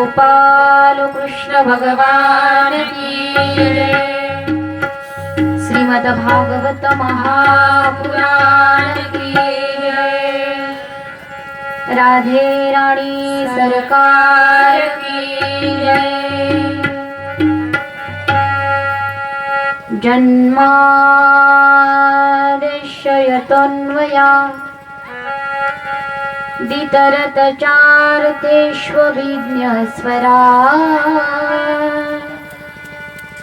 गोपाल कृष्ण भगवान की जय। श्रीमद् भागवत महापुराण की जय। राधे रानी सरकार की जय। जन्मादिशयतन्वया वितरतचार्तेष्वभिज्ञस्वरा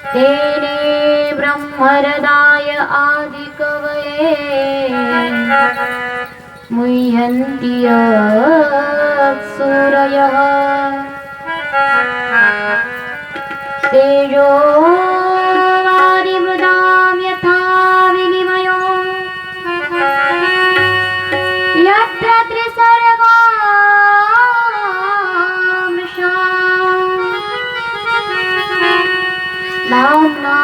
तेने ब्रह्महृदाय आदिकवये मुह्यन्ति सूरयः तेजो वारिमृदां यथा विनिमयो यत्र त्रिसर्गो मृषा नाम्ना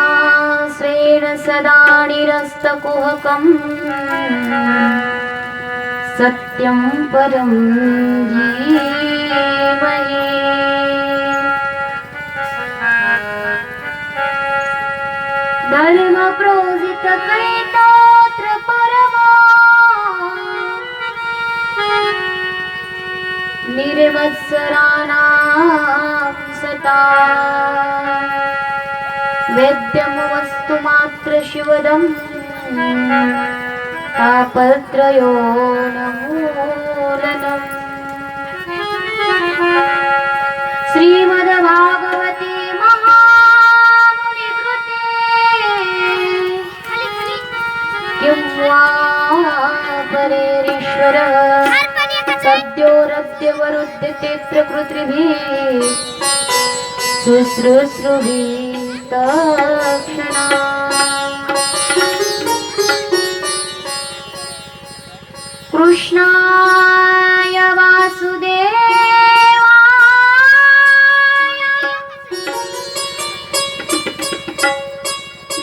स्वेन सदा निरस्तकुहकम् सत्यं परं धीमहि। धर्म प्रोजित कैतोत्र परमा निर्वत्सराणां सता वेद्यं वस्तु मात्र शिवदम् तापत्रयो नमूलनम्। श्रीमद्भागवते महामुनिकृते किं वा परेरीश्वरः सद्योरद्यवरुध्यतेऽत्र कृत्रिभिः शुश्रूषुभिः तत्क्षणात्। कृष्णाय वासुदेवाय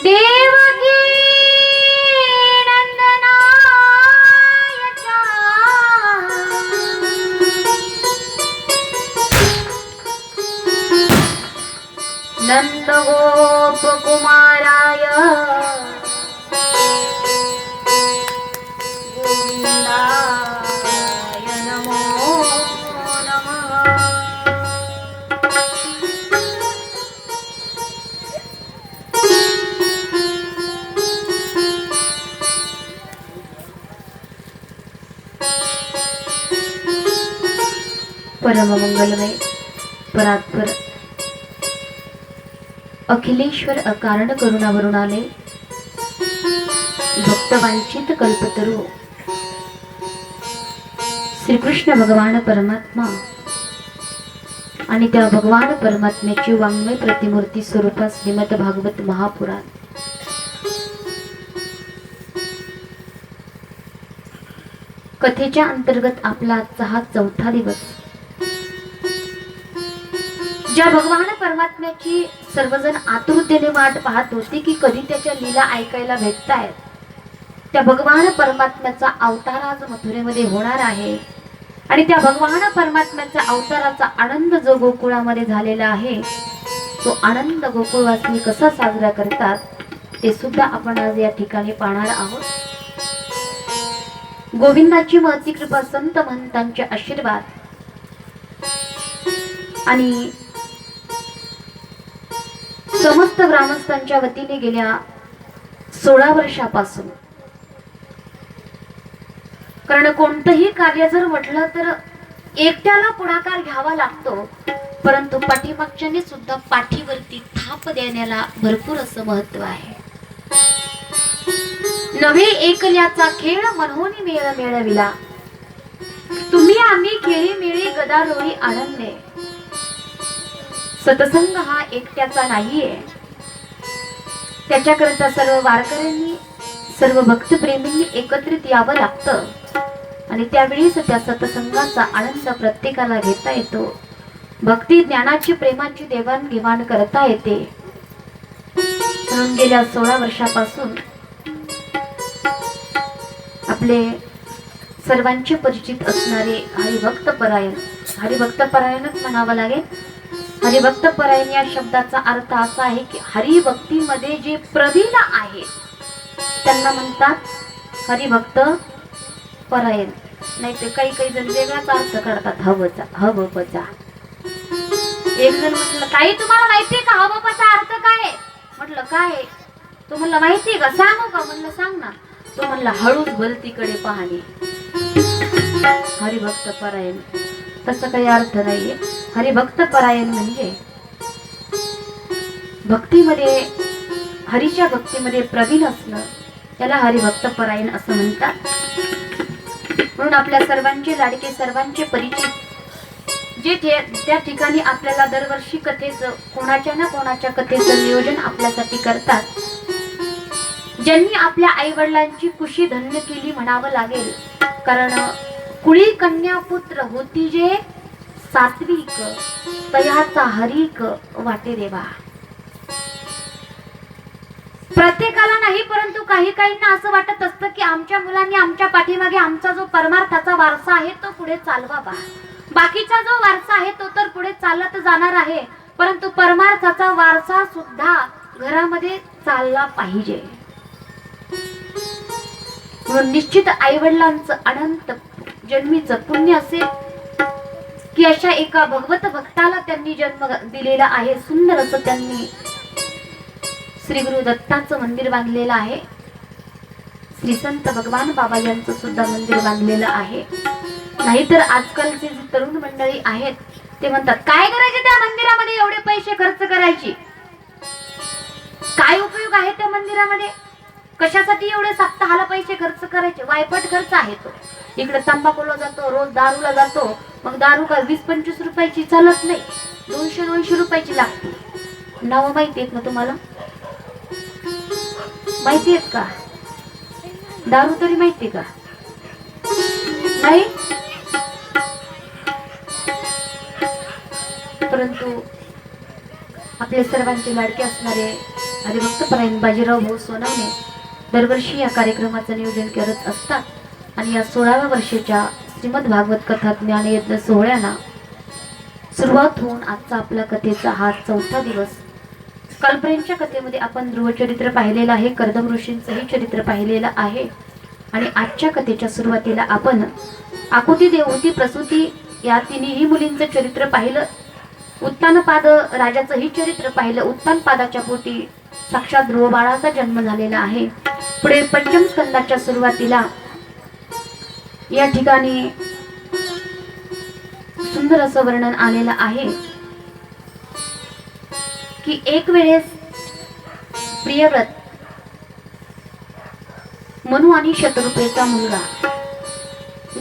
देवकी नंदनाय च नन्दगोपकुमाराय गोविन्दाय नमो नमः। परम मंगलमय परात्पर अखिलेश्वर अकारण करुणावरुणाने भक्तवांछित कल्पतरू श्रीकृष्ण भगवान परमात्मा आणि त्या भगवान परमात्म्याची वाङ्मय प्रतिमूर्ती स्वरूपात श्रीमद् भागवत महापुराण कथेच्या अंतर्गत आपला आजचा हा चौथा दिवस। ज्या भगवान परमात्म्याची सर्वजण आतुरतेने वाट पाहत होते की कधी त्याच्या लीला ऐकायला भेटतायत, त्या भगवान परमात्म्याचा अवतार आज मथुरेमध्ये होणार आहे आणि त्या भगवान परमात्म्याच्या अवताराचा आनंद जो गोकुळामध्ये झालेला आहे तो आनंद गोकुळवासी कसा साजरा करतात ते सुद्धा आपण आज या ठिकाणी पाहणार आहोत। गोविंदाची महती कृपा, संत महंतांचे आशीर्वाद आणि समस्त ग्रामस्थांच्या वतीने गेल्या 16 वर्षापासून, कारण कोणतंही कार्य जर म्हटलं तर एकट्याला पुढाकार घ्यावा लागतो, परंतु पाठीमागच्याने सुद्धा पाठीवरती थाप देण्याला भरपूर असं महत्व आहे। नवे एकल्याचा खेळ मनोनी मेळ मेळविला, तुम्ही आम्ही खेळी मिळी गदारोळी आनंदे। सत्संग हा एकट्याचा नाहीये, त्याच्याकरता सर्व वारकऱ्यांनी सर्व भक्तप्रेमींनी एकत्रित यावं लागतं आणि त्यावेळीच त्या सत्संगाचा आनंद प्रत्येकाला घेता येतो। भक्ती ज्ञानाची प्रेमाची देवाणघेवाण करता येते। म्हणून गेल्या 16 वर्षापासून आपले सर्वांचे परिचित असणारे हरिभक्त परायणच म्हणावं लागेल हरिभक्त परायण या शब्दाचा अर्थ असा आहे की हरिभक्तीमध्ये जे प्रवीण आहेत त्यांना म्हणतात हरिभक्त परायण. नाही तर काही काही जण वेगळाच अर्थ करतात हवचा हवपचा. एक जण म्हटलं काही तुम्हाला माहितीये का हवपचा अर्थ काय? म्हटलं काय तुम्हाला माहितीये का? सांगू का? म्हणलं सांग ना. तो म्हणला हळूच भलतीकडे पाहणे. हरिभक्त परायण तसं काही अर्थ नाहीये. हरिभक्त परायण म्हणजे भक्तीमध्ये हरीच्या भक्तीमध्ये प्रवीण असणं त्याला हरिभक्त परायण असं म्हणतात. म्हणून आपल्या सर्वांचे लाडके सर्वांचे परिचित जे त्या ठिकाणी आपल्याला दरवर्षी कथेचं कोणाच्या ना कोणाच्या कथेचं नियोजन आपल्यासाठी करतात. ज्यांनी आपल्या आई वडिलांची कुशी धन्य केली म्हणावं लागेल. कारण कुळी कन्या पुत्र होती जे सात्विक तयाचा हरिक वाटे देवा. प्रत्येकाला नाही परंतु काही काहींना असं वाटत असतं की आमच्या मुलांनी आमच्या पाठीमागे आमचा जो परमार्थाचा वारसा आहे तो पुढे चालवावा. बाकीचा जो वारसा आहे तो तर पुढे चालत जाणार आहे परंतु परमार्थाचा वारसा सुद्धा घरामध्ये चालला पाहिजे. म्हणून निश्चित आईवडिलांचं अनंत जन्मीचं पुण्य असेल की अशा एका भगवत भक्ताला त्यांनी जन्म दिलेला आहे. सुंदर असं त्यांनी श्री गुरु दत्ताचं मंदिर बांधलेलं आहे. श्री संत भगवान बाबा यांचं सुद्धा मंदिर बांधलेलं आहे. नाहीतर आजकालचे जे तरुण मंडळी आहेत ते म्हणतात काय करायचे त्या मंदिरामध्ये एवढे पैसे खर्च करायचे? काय उपयोग आहे त्या मंदिरामध्ये? कशासाठी एवढे सप्ताहाला पैसे खर्च करायचे? वायपट खर्च आहे तो. इकडे तंबाखूला जातो, रोज दारूला जातो. मग दारू का 20-25 रुपयाची चालत नाही, 200-200 रुपयाची लागते. नाव माहिती आहेत ना तुम्हाला? माहिती आहेत का? दारू तरी माहिती का? नाही. परंतु आपले सर्वांचे लाडके असणारे हरिभक्त परायण बाजीराव भाऊ सोनवणे दरवर्षी या कार्यक्रमाचं नियोजन करत असतात. आणि या 16व्या वर्षाच्या श्रीमद भागवत कथा ज्ञानयज्ञ सोहळ्याला सुरुवात होऊन आजचा आपला कथेचा हा 4था दिवस. कालपर्यंतच्या कथेमध्ये आपण ध्रुवचरित्र पाहिलेलं आहे, कर्दम ऋषींचंही चरित्र पाहिलेलं आहे. आणि आजच्या कथेच्या सुरुवातीला आपण आकुती देवहूती प्रसूती या तिन्ही मुलींचं चरित्र पाहिलं. उत्तानपाद राजाचंही चरित्र पाहिलं. उत्तानपादाच्या पोटी साक्षात ध्रुव बाळाचा जन्म झालेला आहे. पुढे पंचम स्कंदाच्या सुरुवातीला या ठिकाणी सुंदर असं वर्णन आलेलं आहे की एक वेळेस प्रियव्रत मनु आणि शतरूपेचा मुलगा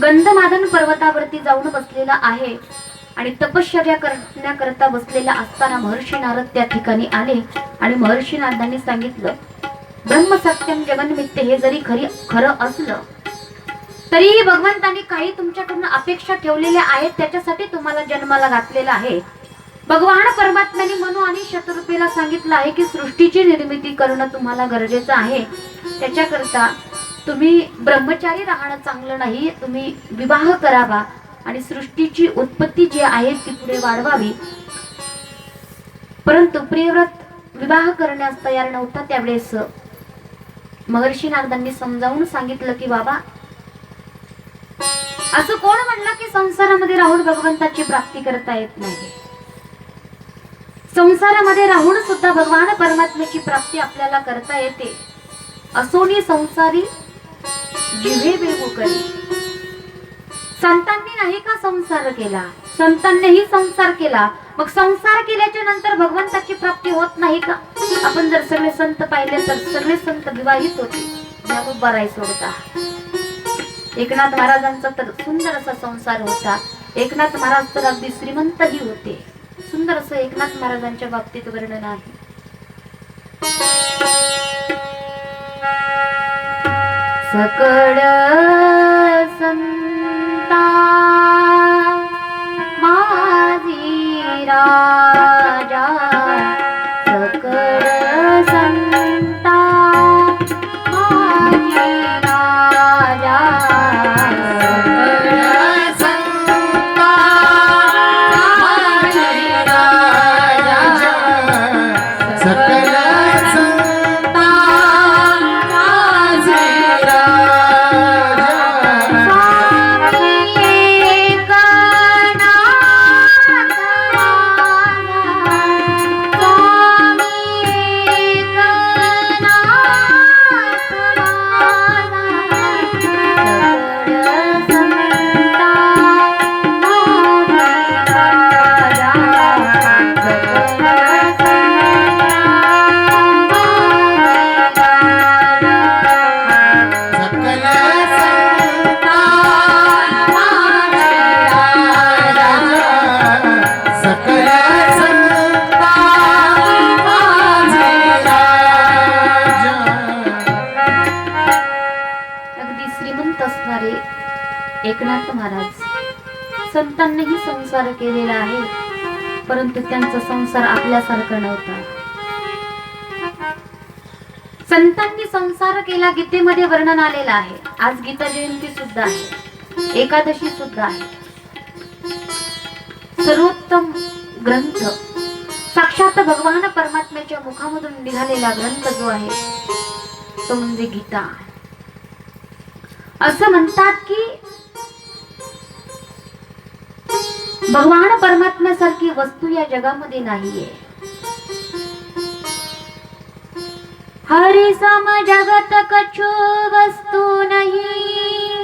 गंधमादन पर्वतावरती जाऊन बसलेला आहे. आणि तपश्चर्या करण्याकरता बसलेला असताना महर्षी नारद त्या ठिकाणी आले. आणि महर्षी नारदांनी सांगितलं ब्रह्मसत्यम जगन्मित्य हे जरी खरं असलं तरीही भगवंतांनी काही तुमच्याकडून अपेक्षा ठेवलेल्या आहेत, त्याच्यासाठी तुम्हाला जन्माला घातलेला आहे. भगवान परमात्म्याने मनु आणि शतरूपेला सांगितलं आहे की सृष्टीची निर्मिती करणं तुम्हाला गरजेचं आहे. त्याच्याकरता तुम्ही ब्रह्मचारी राहणं चांगलं नाही, तुम्ही विवाह करावा आणि सृष्टीची उत्पत्ती जी आहे ती पुढे वाढवावी. परंतु प्रियव्रत विवाह करण्यास तयार नव्हता. त्यावेळेस महर्षी नारदांनी समजावून सांगितलं की बाबा असं कोण म्हणलं की संसारामध्ये राहून भगवंताची प्राप्ती करता येत नाही? संसारामध्ये राहून सुद्धा भगवान परमात्म्याची प्राप्ती आपल्याला करता येते. असोनी संसारी जिव्हे बेमुकरी. संतांनी नाही का संसार केला? संतांनीही संसार केला. मग संसार केल्याच्या नंतर भगवंताची प्राप्ती होत नाही का? आपण जर सगळे संत पाहिले तर सगळे संत विवाहित होते, ज्यामुळे बराई सोडता. एकनाथ महाराजांचा तर सुंदर असा संसार होता. एकनाथ महाराज तर अगदी श्रीमंतही होते. सुंदर असं एकनाथ महाराजांच्या बाबतीत वर्णन आहे. सकळ संता माझी राजा, सकळ संता माझी राजा, सकळ संता माझी राजा. संतांनीही संसार केलेला आहे, परंतु त्यांचा संसार आपल्यासारखा नव्हता. संतांनी संसार केला, गीतेमध्ये वर्णन आलेलं आहे. आज गीता जयंती सुद्धा आहे, एकादशी सुद्धा आहे. सर्वोत्तम ग्रंथ साक्षात भगवान परमात्म्याच्या मुखामधून निघालेला ग्रंथ जो आहे तो म्हणजे गीता. असं म्हणतात की भगवान परमात्म्यासारखी वस्तू या जगामध्ये नाहीये. हरि सम जगत कछु वस्तु नहीं,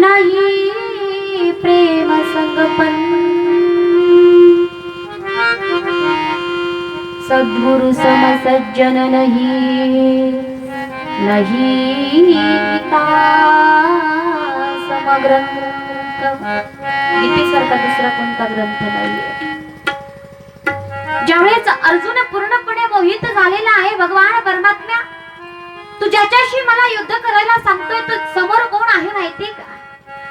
नहीं प्रेम संगपन. सद्गुरु सम सज्जन नहीं, नहीं समग्रंथ. गीतेसारखा दुसरा कोणता ग्रंथ नाहीये. ज्यावेळेस अर्जुन पूर्णपणे मोहित झालेला आहे, भगवान परमात्म्या तू ज्याच्याशी मला युद्ध करायला सांगतोय तो समोर कोण आहे माहिती का?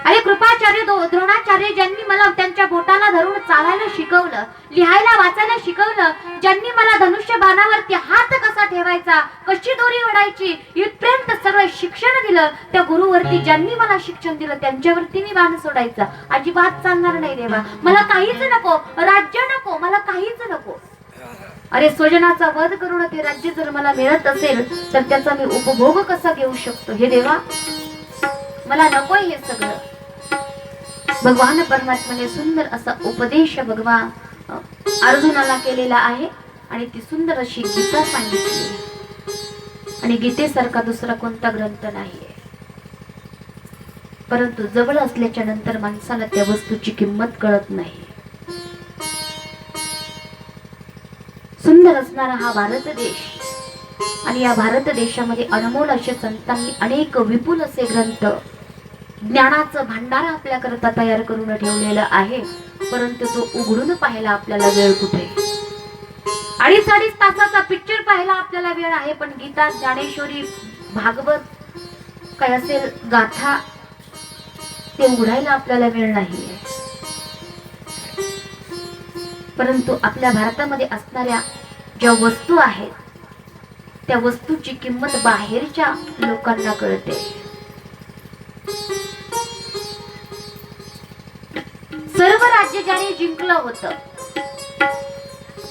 अरे कृपाचार्य द्रोणाचार्य ज्यांनी मला त्यांच्या बोटाला धरून चालायला शिकवलं, लिहायला वाचायला शिकवलं, ज्यांनी मला धनुष्य बाणावरती हात कसा ठेवायचा, कशी दोरी ओढायची इथपर्यंत सगळं शिक्षण दिलं, त्या गुरुवरती ज्यांनी मला शिक्षण दिलं त्यांच्यावरती मी बाण सोडायचा अजिबात चालणार नाही देवा. मला काहीच नको, राज्य नको, मला काहीच नको. अरे स्वजनाचा वध करून ते राज्य जर मला मिळत असेल तर त्याचा मी उपभोग कसा घेऊ शकतो? हे देवा मला नकोय हे सगळं. भगवान परमात्म्याने सुंदर असा उपदेश भगवान अर्जुनाला केलेला आहे आणि ती सुंदर अशी गीता सांगितली. आणि गीतेसारखा दुसरा कोणता ग्रंथ नाहीये. परंतु जवळ असल्याच्या नंतर माणसाला त्या वस्तूची किंमत कळत नाही. सुंदर असणारा हा भारत देश आणि या भारत देशामध्ये अनमोल असे संतांनी अनेक विपुल असे ग्रंथ ज्ञानाचं भांडार आपल्याकरता तयार करून ठेवलेलं आहे. परंतु तो उघडून पाहायला आपल्याला वेळ कुठे? 2.5 तासाचा पिक्चर पाहायला आपल्याला वेळ आहे, पण गीता, ज्ञानेश्वरी, भागवत काय असेल गाथा ते उघडायला आपल्याला वेळ नाहीये. परंतु आपल्या भारतामध्ये असणाऱ्या ज्या वस्तू आहेत त्या वस्तूची किंमत बाहेरच्या लोकांना कळते. सर्व राज्य ज्याने जिंकलं होतं,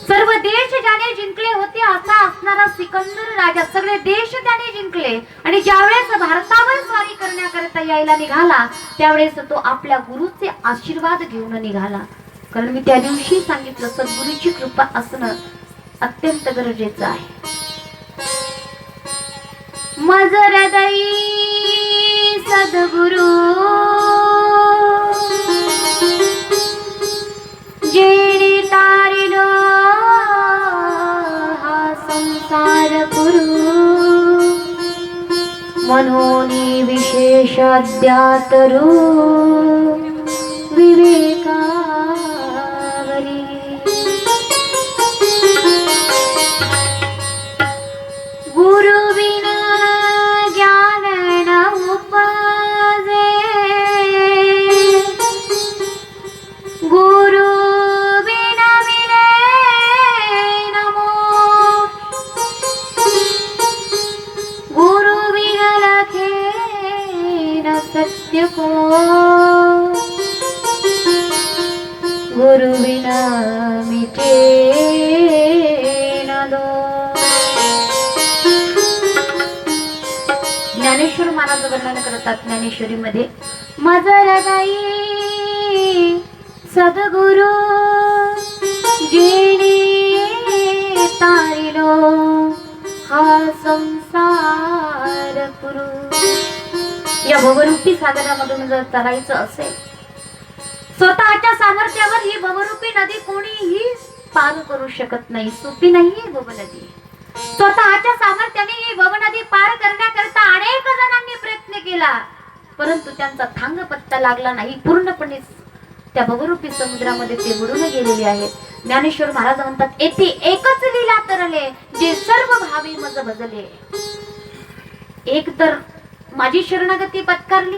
सर्व देश ज्याने जिंकले होते असा असणारा सिकंदर राजा सगळे देश त्याने जिंकले. आणि ज्यावेळेस भारतावर स्वारी करण्याकरता यायला निघाला त्यावेळेस तो आपल्या गुरुचे आशीर्वाद घेऊन निघाला. कारण मी त्या दिवशी सांगितलं सद्गुरूची कृपा असणं अत्यंत गरजेचं आहे. मज हृदयी सद्गुरु जेणे तारिलो हा संसार पुरू, मनोनी विशेष अद्यातरू विवेका गुरु बिना मिटे न दो. ज्ञानेश्वर महाराज वर्णन करतात ज्ञानेश्वरी मध्ये, मज हृदयी सद्गुरु जेणे तारिलो हा संसार पुरू. या भवरूपी सागरामधून जर तरायचं असेल, स्वतःच्या सामर्थ्यावर ही भवरूपी नदी कोणीही पार करू शकत नाही. सोपी नाहीये भव नदी. स्वतःच्या सामर्थ्याने ही भव नदी पार करण्याकरता अनेक जणांनी प्रयत्न केला, परंतु त्यांचा थांग पत्ता लागला नाही. पूर्णपणे त्या भवरूपी समुद्रामध्ये ते बुडून गेलेले आहेत. ज्ञानेश्वर महाराज म्हणतात, येथे एकच लीला तरले जे सर्व भावी मज भजले. एक तर माझी शरणागती पत्कारली,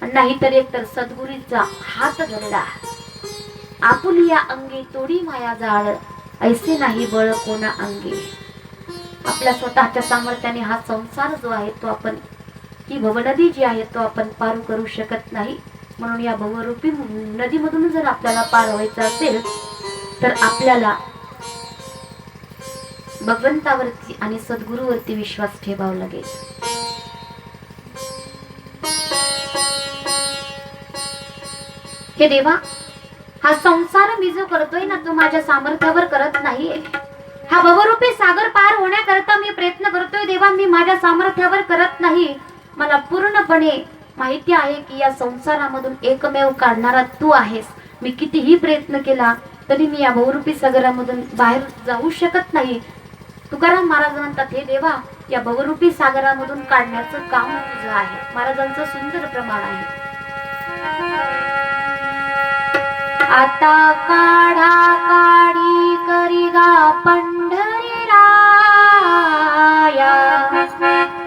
नाहीतर एकतर सद्गुरूचा हात धरला. आपुलिया अंगी तोडी माया जाळ, ऐसे नाही बळ कोणा अंगी. आपल्या स्वतःच्या सामर्थ्याने हा संसार जो आहे तो आपण, ही भवनदी जी आहे तो आपण पार करू शकत नाही. म्हणून या भवरूपी नदीमधून जर आपल्याला पार व्हायचं असेल तर आपल्याला भगवंतावरती आणि सद्गुरूवरती विश्वास ठेवावा लागेल. हे देवा, हा संसार मी जो करतोय ना तो माझ्या सामर्थ्यावर करत नाहीये. हा भवरूपी सागर पार होण्याकरता मी प्रयत्न करतोय देवा, मी माझ्या सामर्थ्यावर करत नाही. मला पूर्णपणे माहिती आहे की या संसारामधून एकमेव काढणारा तू आहेस. मी कितीही प्रयत्न केला तरी मी या भवरूपी सागरामधून बाहेर जाऊ शकत नाही. तुकाराम महाराज म्हणतात, हे देवा, या भवरूपी सागरामधून काढण्याचं काम तुझं आहे. महाराजांचं सुंदर प्रमाण आहे. आता काढा काढी करिगा पंढरी राया,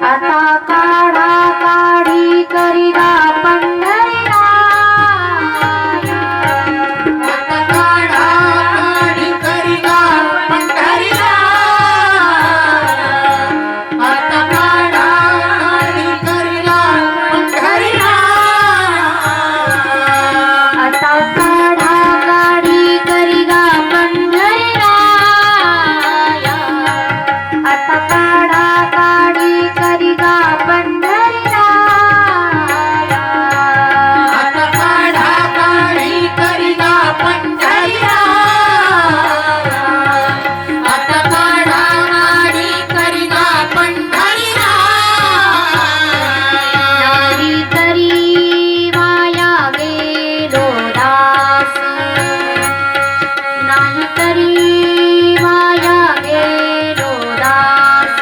आता काढा काढी करिगा पंढरी राया, आता काढा काढी करिगा पंढरी राया, आता काढा काढी करिगा पंढरी राया, आता काढा काढी करिगा पंढरी राया, आता काढा काढी करिगा पंढरी राया, आता काढा काढी करिगा पंढरी राया, आता काढा काढी करिगा पंढरी राया. नाही तरी माया गेलो दास, नाही तरी माया गेलो दास,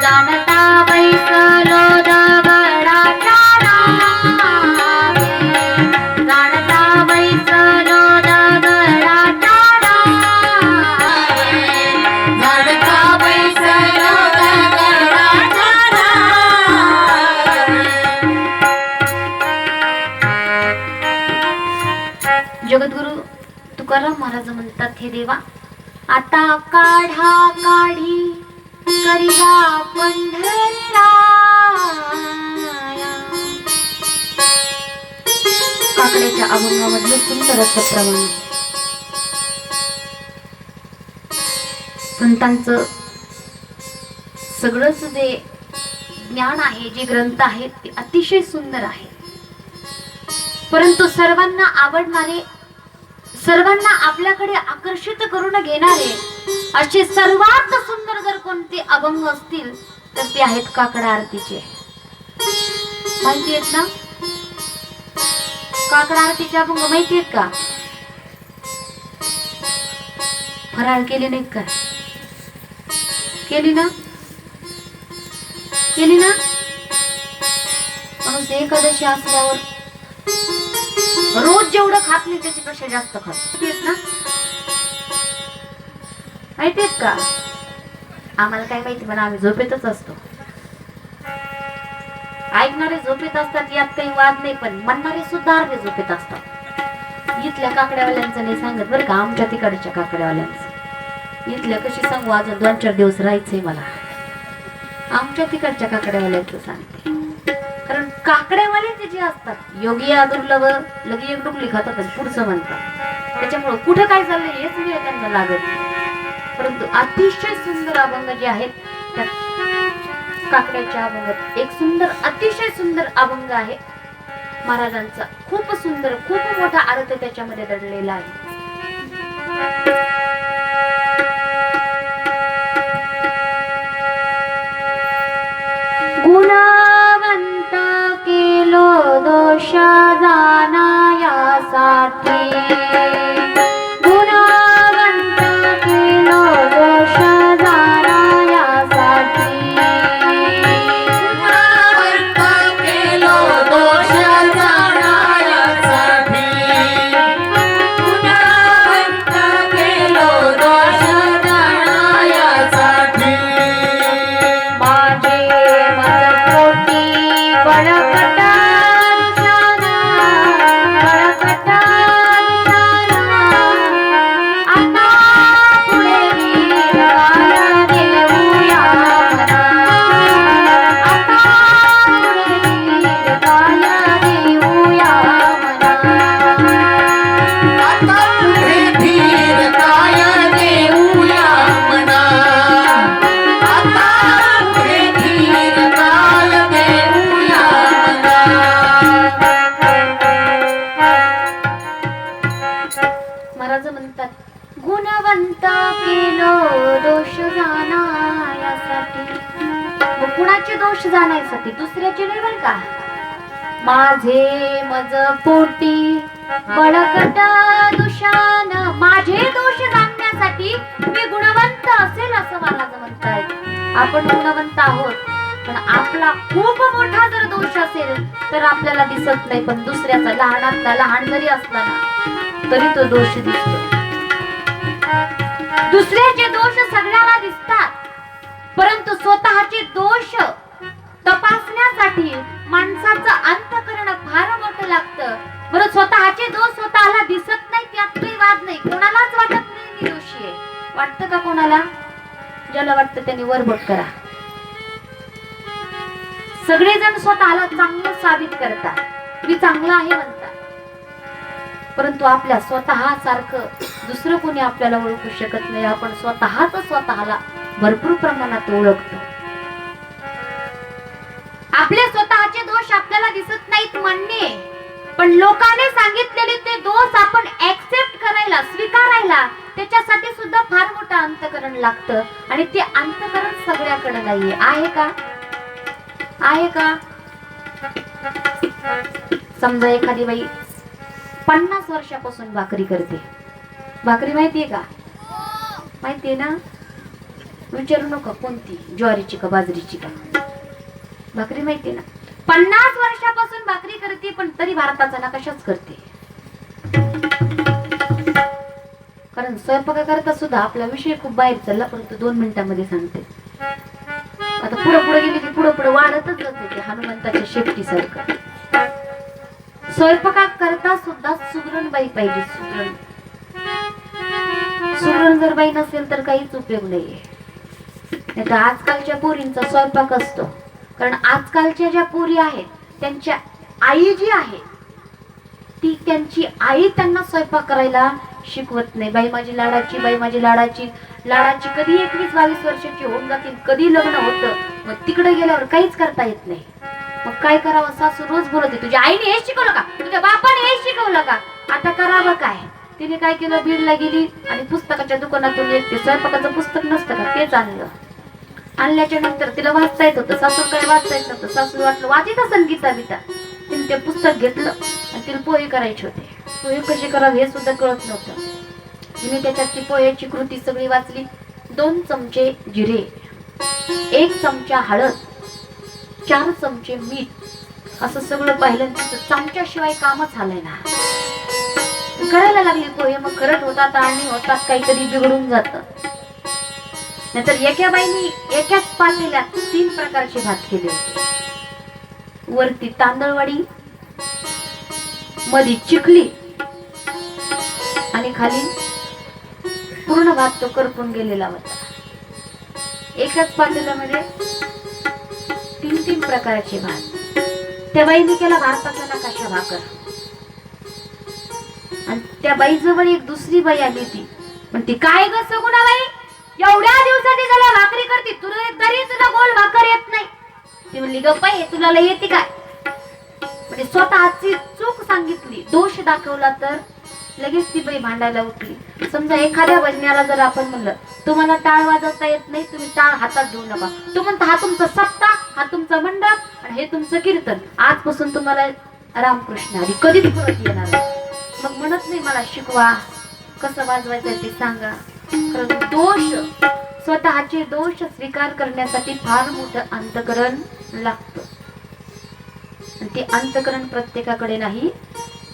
जाणता बैसलो दगडाच्या नावे, जाणता बैसलो दगडाच्या नावे, झाडका बैसलो दगडाच्या नावे. जगद्गुरु तुकाराम महाराज म्हणतात, हे देवा, आता काढा काढी करिगा पंढरी राया. काकड्याच्या अभंगामधलं सुंदर असं प्रमाण. संतांचं सगळंच जे ज्ञान आहे, जे ग्रंथ आहेत ते अतिशय सुंदर आहे. परंतु सर्वांना आवडणारे, सर्वांना आपल्याकडे आकर्षित करून घेणारे असे सर्वात सुंदर जर कोणते अभंग असतील तर ते आहेत काकडा आरतीचे. माहिती आहेत ना काकडा आरतीचे अभंग? माहिती आहेत का? फराळ केले नाहीत का? केली ना? केली ना? म्हणून एकादशी असल्यावर रोज जेवढं खात नाही त्याच्यापेक्षा जास्त खातो ना. माहितीयेत का? आम्हाला काय माहिती, पण आम्ही झोपेतच असतो. ऐकणारे झोपेत असतात यात काही वाद नाही, पण म्हणणारे सुद्धा अर्धे झोपेत असतात. इथल्या काकड्यावाल्यांचं नाही सांगत बरं का, आमच्या तिकडच्या काकड्यावाल्यांचं. इथल्या कशी सांगू, अजून 2-4 दिवस राहायचंय मला. आमच्या तिकडच्या काकड्यावाल्यांचं सांगते. कारण काकड्यावाले ते जे असतात योगी दुर्लभ लगी एक डुकली खातात पुढचं म्हणतात. त्याच्यामुळे कुठं काय चाललंय हेच मी त्यांना लागत नाही. परंतु अतिशय सुंदर अभंग जे आहेत त्या काकड्याच्या अभंगात एक सुंदर, अतिशय सुंदर अभंग आहे महाराजांचा. खूप सुंदर, खूप मोठा अर्थ त्याच्यामध्ये दडलेला आहे. गुणवंत केलो दोष जाणायासाठी, गुणवंत केलो दोष जाणायासाठी, गुणवंत केलो दोष जाणायासाठी, गुणवंत केलो दोष जाणायासाठी. माझे मजपोटी बळकट म्हणतात गुणवंत केलो दोष जाणायासाठी. मग कुणाचे दोष जाण्यासाठी? दुसऱ्याचे नाही बरं का. माझे मज पोटी बळकट दुशान, माझे दोष जाणण्यासाठी मी गुणवंत असेल असं मला म्हणतायत. आपण गुणवंत आहोत, पण आपला खूप मोठा जर दोष असेल तर आपल्याला दिसत नाही, पण दुसऱ्याचा लहानातला लहान जरी असला ना तरी तो दोष दिसतो. दुसऱ्याचे दोष सगळ्याला दिसतात, परंतु स्वतःचे दोष तपासण्यासाठी माणसाचं अंतःकरण फार मोठं लागतं. बरं, स्वतःचे दोष स्वतःला दिसत नाही त्यात काही वाद नाही, कोणालाच वाटत नाही मी दोषी आहे. वाटतं का कोणाला? ज्याला वाटतं त्यांनी वरबट करा. सगळेजण स्वतःला चांगलं साबित करतात, मी चांगला आहे म्हणतात, परंतु आपल्या स्वतः सारखं दुसरं कोणी आपल्याला ओळखू शकत नाही. आपण स्वतःच स्वतःला भरपूर प्रमाणात ओळखतो. आपले स्वतःचे दोष आपल्याला दिसत नाहीत मान्य, पण लोकांनी सांगितलेले ते दोष आपण ऍक्सेप्ट करायला, स्वीकारायला त्याच्यासाठी सुद्धा फार मोठं अंतःकरण लागतं. आणि ते अंतःकरण सगळ्याकडे नाहीये. आहे का? आहे का? समजा एखादी बाई 50 वर्षापासून भाकरी करते. भाकरी माहितीये का? माहितीये ना? विचारू नका कोणती, ज्वारीची का बाजरीची का. भाकरी माहितीये ना? 50 वर्षापासून भाकरी करते, पण तरी भारताचा नकाशाच करते. कारण स्वयंपाक करता सुद्धा आपला विषय खूप बाहेर चालला, परंतु 2 मिनिटांमध्ये सांगते. आता पुढे गेली की पुढे वाढतच जाते ते हनुमंताच्या शेपटी सारखं. स्वयंपाक करता सुद्धा सुगरण बाई पाहिजे. सुगरण जर बाई नसेल तर काहीच उपयोग नाहीये. नाही तर आजकालच्या पोरींचा स्वयंपाक असतो, कारण आजकालच्या ज्या पोरी आहेत त्यांच्या आई जी आहे ती, त्यांची आई त्यांना स्वयंपाक करायला शिकवत नाही. बाई माझी लाडाची, बाई माझी लाडाची. लाडाची कधी 21-22 वर्षाची होऊन जातील, कधी लग्न होतं, मग तिकडे गेल्यावर काहीच करता येत नाही. मग काय करावं? सासू रोज बोलते, तुझ्या आईने हे शिकवलं का, तुझ्या बापाने हे शिकवलं का. आता करावं काय? तिने काय केलं, बीडला गेली आणि पुस्तकाच्या दुकानातून एक ते स्वयंपाकाचं पुस्तक नसतं का तेच आणलं. आणल्याच्या नंतर तिला वाचता येत होतं, सासूकडे वाचता येत नव्हतं. सासू वाटलं वाचित असेल गीता बिता, तिने ते पुस्तक घेतलं आणि तिला पोहे करायचे होते. पोहे कसे करावे हे सुद्धा कळत नव्हतं. तिने त्याच्यात ती पोह्याची कृती सगळी वाचली. 2 चमचे जिरे, 1 चमचा हळद, 4 चमचे मीठ, असं सगळं पाहिलं. चमच्याशिवाय कामच झालंय ना. करायला लागली पोहे. मग करत होतात आणि होतात, काहीतरी बिघडून जातं. नाहीतर एका बाईनी एकाच पातेल्यात 3 प्रकारचे भात केले होते. वरती तांदळवाडी, मध्ये चिखली आणि खाली पूर्ण भात तो करपून गेलेला होता. एकाच पातेल्यामध्ये 3 प्रकारचे भात. त्या बाईने केला भारताचा नकाशा भाकर. आणि त्या बाईजवळ एक दुसरी बाई आली होती. पण ती काय ग सगुणाबाई, एवढ्या दिवसाची झाल्या भाकरी करते, तुला तरी तुला गोल भाकर येत नाही. ती म्हणली गप्पा हे तुला येते काय. म्हणजे स्वतःची चूक सांगितली, दोष दाखवला तर लगेच ती बाई भांडायला उठली. समजा एखाद्या भजनाला जर आपण म्हणलं तुम्हाला टाळ वाजवता येत नाही, तुम्ही टाळ हातात घेऊ नका. तो म्हणता हा तुमचा सप्ता, हा तुमचा मंडप आणि हे तुमचं कीर्तन, आजपासून तुम्हाला रामकृष्ण हरी कधीच परत येणार नाही. मग म्हणत नाही मला शिकवा, कसं वाजवायचं ते सांगा. कारण दोष, स्वतःचे दोष स्वीकार करण्यासाठी फार मोठं अंतःकरण लागतं. ते अंतःकरण प्रत्येकाकडे नाही,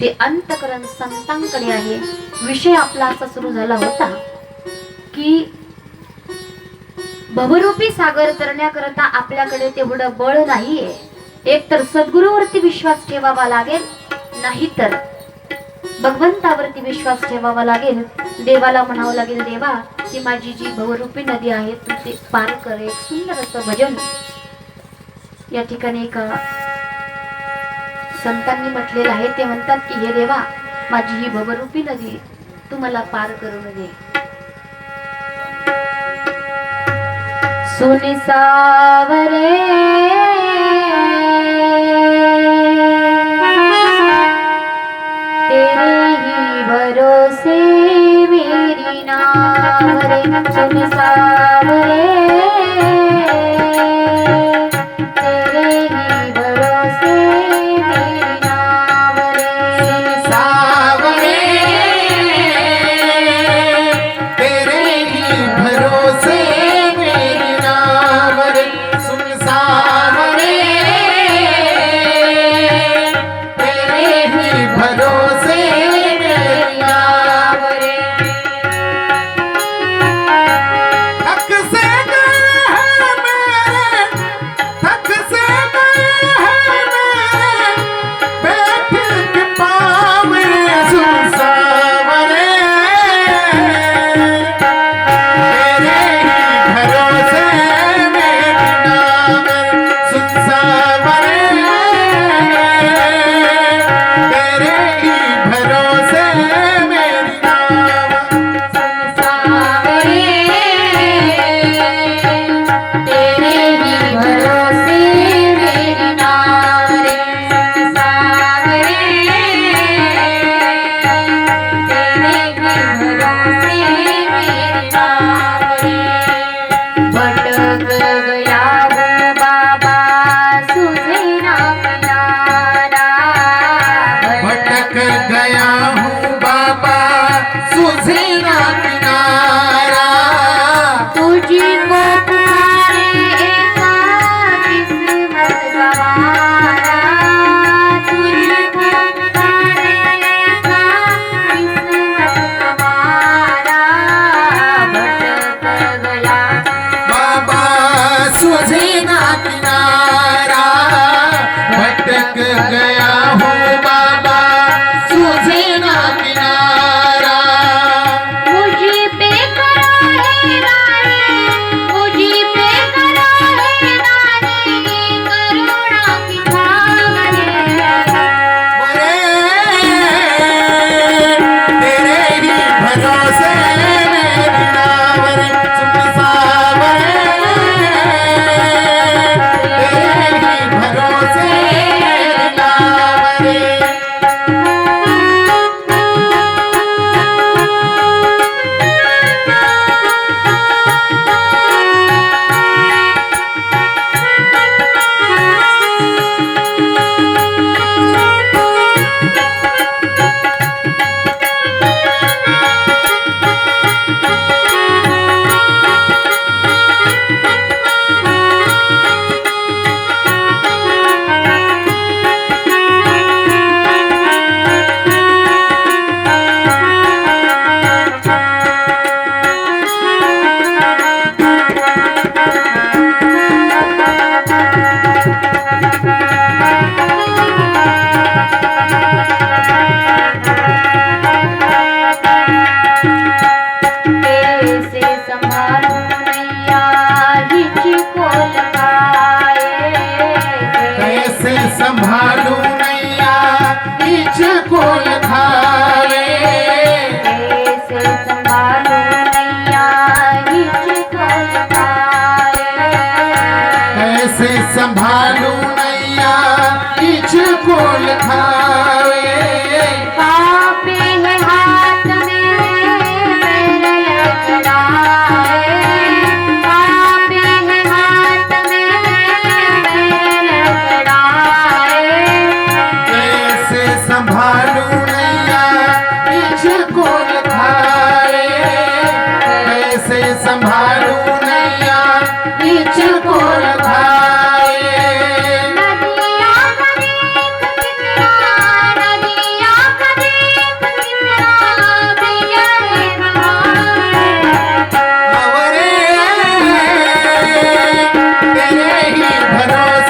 ते अंतःकरण संतांकडे आहे. विषय आपला असा सुरू झाला होता की भवरूपी सागर करण्याकरता आपल्याकडे तेवढं बळ नाहीये. एक तर सद्गुरूवरती विश्वास ठेवावा लागेल, नाही तर भगवंतावरती विश्वास ठेवावा लागेल. देवाला म्हणावं लागेल, देवा ती माझी जी भवरूपी नदी आहे तू ते पार कर. एक सुंदर असं भजन या ठिकाणी एका संतांनी म्हटलेलं आहे. ते म्हणतात की हे देवा माझी ही भवरूपी नदी तू मला पार करून दे. सोने सावरे तेरे ही भरोसे में सावरे सुन सावरे तेरे ही भरोसे मेरी नाव रे सावरे तेरे ही भरोसे मेरी नाव रे सुन सावरे तेरे ही भरोसे मेरी नाव रे थक से गए हैं मेरे थक से गए हैं मेरे बैठ के पाँव रे सुन सावरे तेरे ही भरोसे मेरी नाव रे सुन सावरे तेरे ही भरोसे मेरी नाव सावरे तेरे ही भरोसे मेरी नाव रे सावरे तेरे ही भरोसे मेरी नाव रे भटक गया हूँ बाबा सुझे ना किनारा भटक गया हूँ बाबा सुझे ना किनारा तुझी को पुकारे एका किस्मत गवारा तुझी को पुकारे एका किस्मत गवारा भटक गया बाबा सुझे ना किनारा भटक गया हूँ बाबा सुझे ना किनारा मुझे पे करो है रानी मुझे पे करो है रानी करुणा की छावरे तेरे ही भरोसे मेरी नाव रे सुन सावरे तेरे ही भरोसे मेरी नाव रे कैसे संभालूं नैया हिचको लगाए कैसे संभालूं नैया को लखावे कैसे संभालूं नैया हिचको लगाए कैसे संभालूं नैया को लखावे कांपे है हाथ में मेरे लड़खड़ाए कांपे है हाथ में मेरे लड़खड़ाए कैसे संभालूं नैया को लखावे कैसे संभालूं नैया को लखावे नदिया का देख कितना नदिया का देख कितना प्रिय है अवरे तेरे ही भरोसे